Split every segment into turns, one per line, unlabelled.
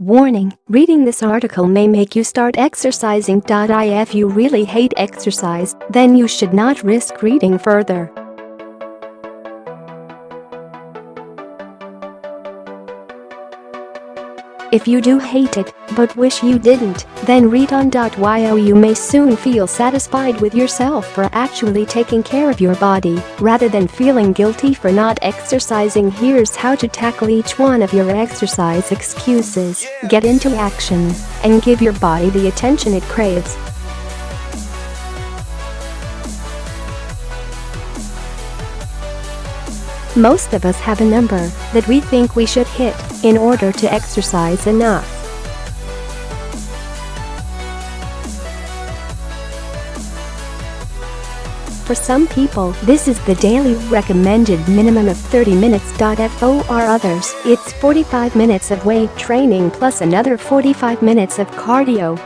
Warning: reading this article may make you start exercising. If you really hate exercise, then you should not risk reading further. If you do hate it, but wish you didn't, then read on. You may soon feel satisfied with yourself for actually taking care of your body, rather than feeling guilty for not exercising. Here's how to tackle each one of your exercise excuses. Get into action and give your body the attention it craves. Most of us have a number that we think we should hit in order to exercise enough. For some people, this is the daily recommended minimum of 30 minutes. For others, it's 45 minutes of weight training plus another 45 minutes of cardio.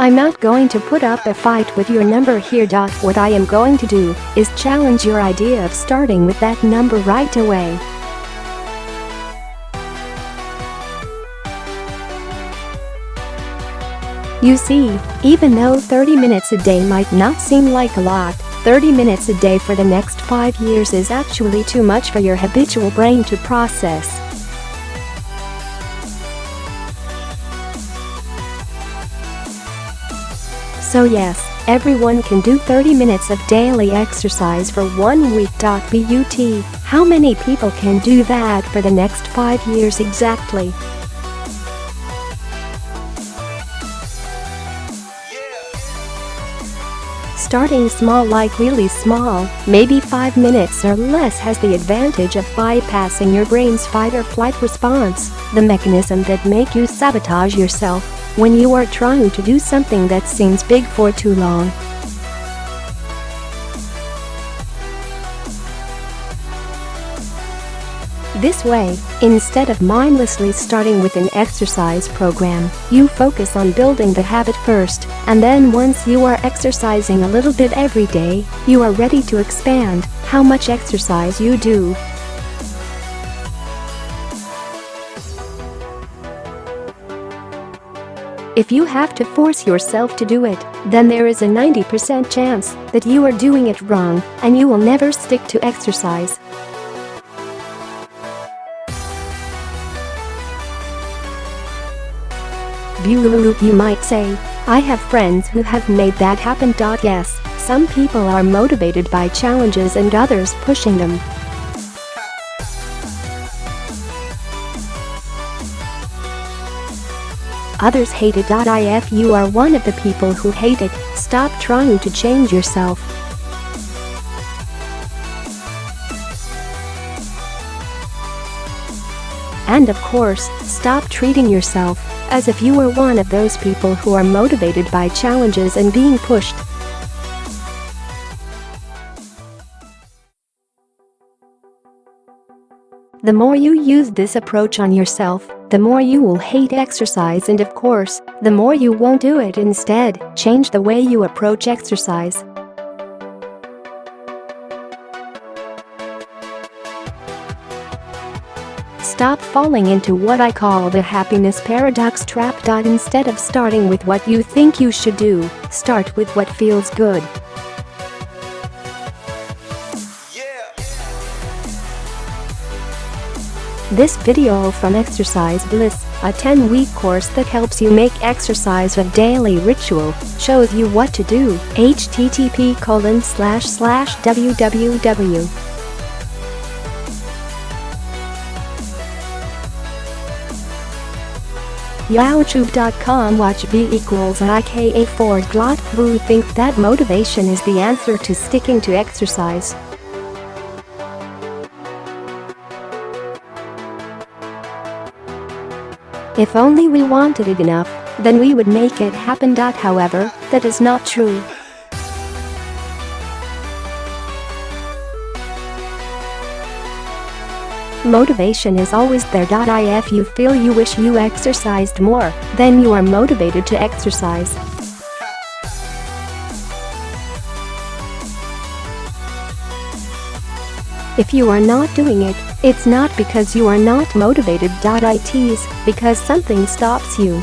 I'm not going to put up a fight with your number here. What I am going to do is challenge your idea of starting with that number right away. You see, even though 30 minutes a day might not seem like a lot, 30 minutes a day for the next 5 years is actually too much for your habitual brain to process. So yes, everyone can do 30 minutes of daily exercise for 1 week. But how many people can do that for the next 5 years exactly? Starting small, like really small, maybe 5 minutes or less, has the advantage of bypassing your brain's fight or flight response, the mechanism that makes you sabotage yourself when you are trying to do something that seems big for too long. This way, instead of mindlessly starting with an exercise program, you focus on building the habit first, and then once you are exercising a little bit every day, you are ready to expand how much exercise you do. If you have to force yourself to do it, then there is a 90% chance that you are doing it wrong and you will never stick to exercise. You might say, I have friends who have made that happen. Yes, some people are motivated by challenges and others pushing them. Others hate it. If you are one of the people who hate it, stop trying to change yourself. And of course, stop treating yourself as if you were one of those people who are motivated by challenges and being pushed. The more you use this approach on yourself, the more you will hate exercise, and of course, the more you won't do it. Instead, change the way you approach exercise. Stop falling into what I call the happiness paradox trap. Instead of starting with what you think you should do, start with what feels good. This video from Exercise Bliss, a 10-week course that helps you make exercise a daily ritual, shows you what to do. http://www. youtube.com watch v=IKA4 who think that motivation is the answer to sticking to exercise. If only we wanted it enough, then we would make it happen. However, that is not true. Motivation is always there. If you feel you wish you exercised more, then you are motivated to exercise. If you are not doing it, it's not because you are not motivated. It's because something stops you.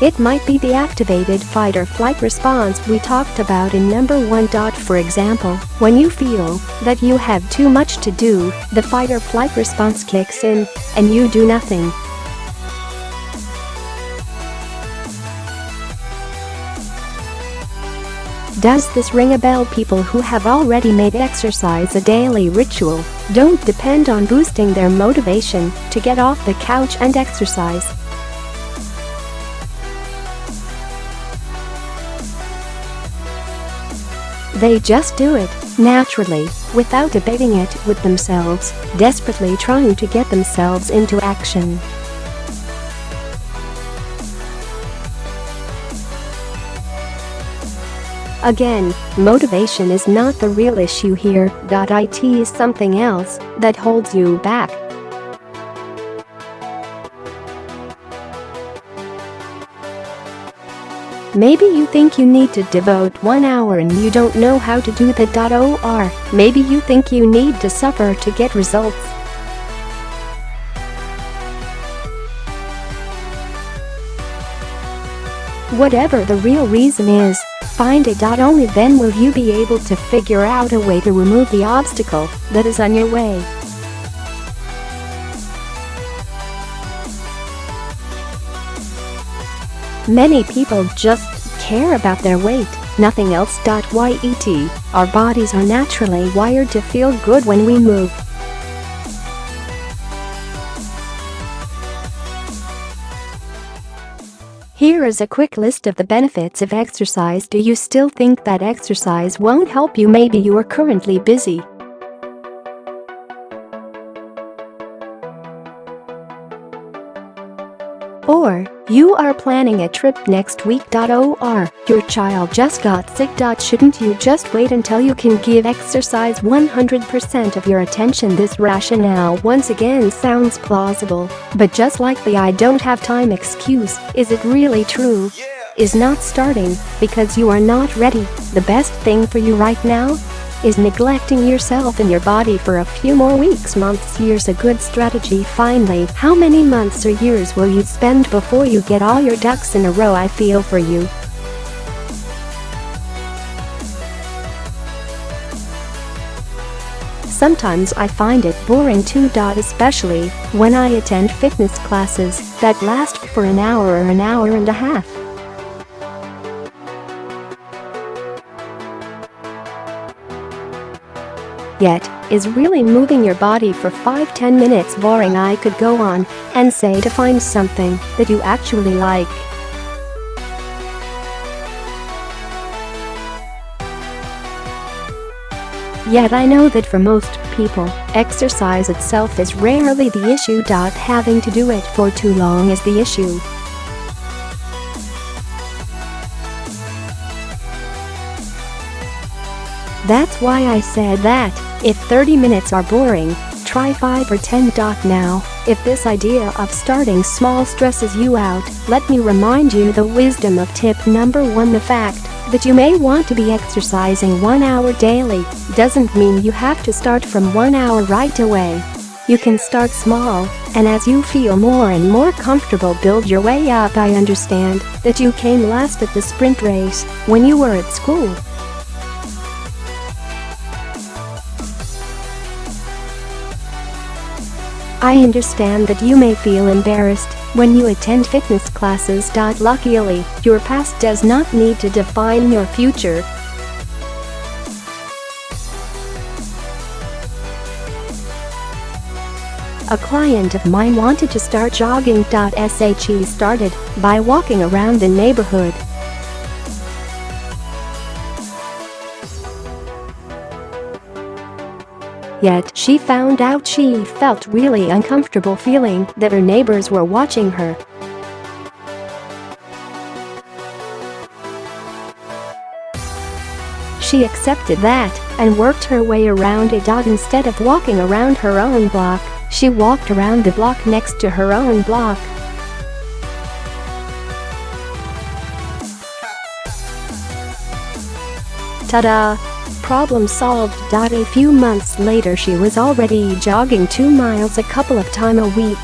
It might be the activated fight or flight response we talked about in number 1. For example, when you feel that you have too much to do, the fight or flight response kicks in, and you do nothing. Does this ring a bell? People who have already made exercise a daily ritual don't depend on boosting their motivation to get off the couch and exercise. They just do it, naturally, without debating it with themselves, desperately trying to get themselves into action. Again, motivation is not the real issue here. It is something else that holds you back. Maybe you think you need to devote 1 hour and you don't know how to do that. Or maybe you think you need to suffer to get results. Whatever the real reason is, find it. Only then will you be able to figure out a way to remove the obstacle that is on your way. Many people just care about their weight, nothing else. Yet, our bodies are naturally wired to feel good when we move. Here is a quick list of the benefits of exercise. Do you still think that exercise won't help you? Maybe you are currently busy. Or you are planning a trip next week. Or your child just got sick. Shouldn't you just wait until you can give exercise 100% of your attention? This rationale once again sounds plausible, but just like the "I don't have time" excuse, is it really true? Is not starting because you are not ready the best thing for you right now? Is neglecting yourself and your body for a few more weeks, months, years a good strategy? Finally, how many months or years will you spend before you get all your ducks in a row? I feel for you. Sometimes I find it boring too. Especially when I attend fitness classes that last for an hour or an hour and a half. Yet, is really moving your body for 5-10 minutes boring? I could go on and say to find something that you actually like. Yet I know that for most people, exercise itself is rarely the issue. Having to do it for too long is the issue. That's why I said that, if 30 minutes are boring, try 5 or 10. Now, if this idea of starting small stresses you out, let me remind you the wisdom of tip number 1. The fact that you may want to be exercising 1 hour daily doesn't mean you have to start from 1 hour right away. You can start small, and as you feel more and more comfortable, build your way up. I understand that you came last at the sprint race when you were at school. I understand that you may feel embarrassed when you attend fitness classes. Luckily, your past does not need to define your future. A client of mine wanted to start jogging. She started by walking around the neighborhood. Yet she found out she felt really uncomfortable feeling that her neighbors were watching her. She accepted that and worked her way around it. Instead of walking around her own block, she walked around the block next to her own block. Ta-da! Problem solved. A few months later she was already jogging 2 miles a couple of times a week.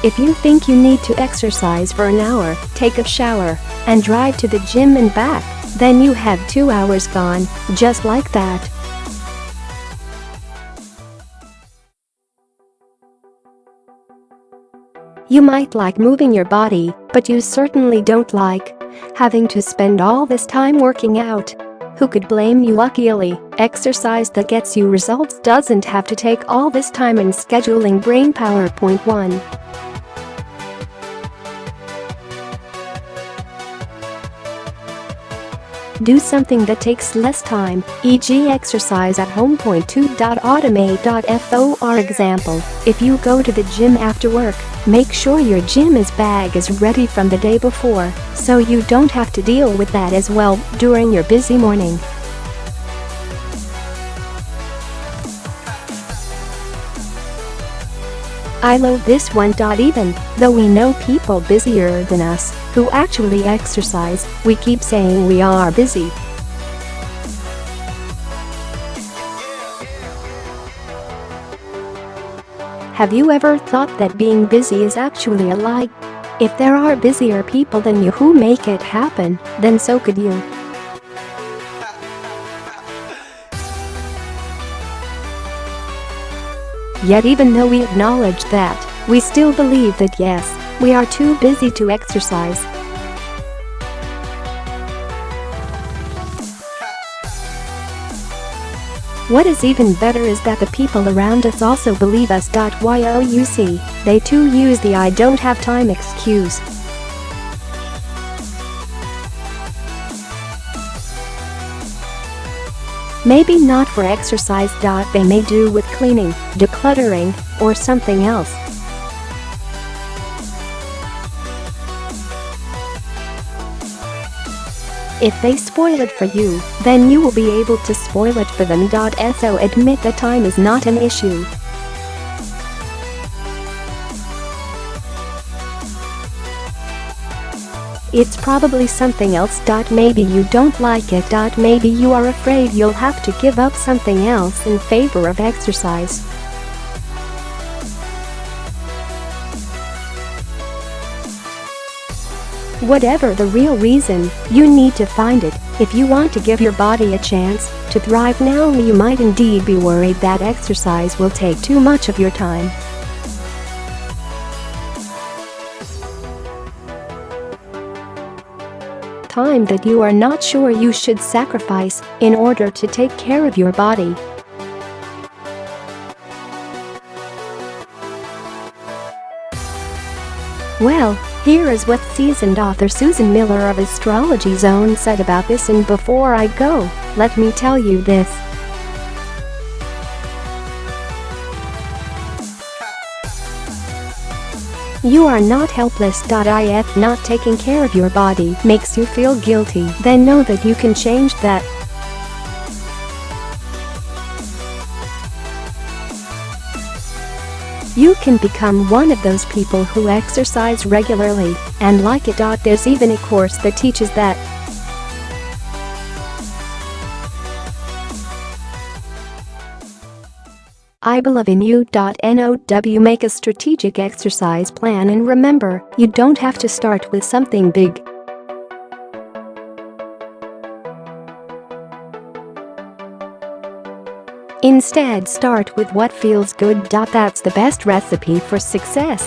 If you think you need to exercise for an hour, take a shower, and drive to the gym and back, then you have 2 hours gone, just like that. You might like moving your body, but you certainly don't like having to spend all this time working out. Who could blame you? Luckily, exercise that gets you results doesn't have to take all this time in scheduling. Brain Power. Point 1. Do something that takes less time, e.g. exercise at home. Point 2. Automate. For example, if you go to the gym after work, make sure your gym bag is ready from the day before, so you don't have to deal with that as well during your busy morning. I love this one. Even though we know people busier than us who actually exercise, we keep saying we are busy. Have you ever thought that being busy is actually a lie? If there are busier people than you who make it happen, then so could you. Yet even though we acknowledge that, we still believe that yes, we are too busy to exercise. What is even better is that the people around us also believe us. They too use the "I don't have time" excuse. Maybe not for exercise. They may do with cleaning, decluttering, or something else. If they spoil it for you, then you will be able to spoil it for them. So admit that time is not an issue. It's probably something else. Maybe you don't like it. Maybe you are afraid you'll have to give up something else in favor of exercise. Whatever the real reason, you need to find it if you want to give your body a chance to thrive. Now, you might indeed be worried that exercise will take too much of your time. Time that you are not sure you should sacrifice in order to take care of your body. Well, here is what seasoned author Susan Miller of Astrology Zone said about this. And before I go, let me tell you this. You are not helpless. If not taking care of your body makes you feel guilty, then know that you can change that. You can become one of those people who exercise regularly and like it. There's even a course that teaches that. I believe in you. Now make a strategic exercise plan, and remember, you don't have to start with something big. Instead, start with what feels good. That's the best recipe for success.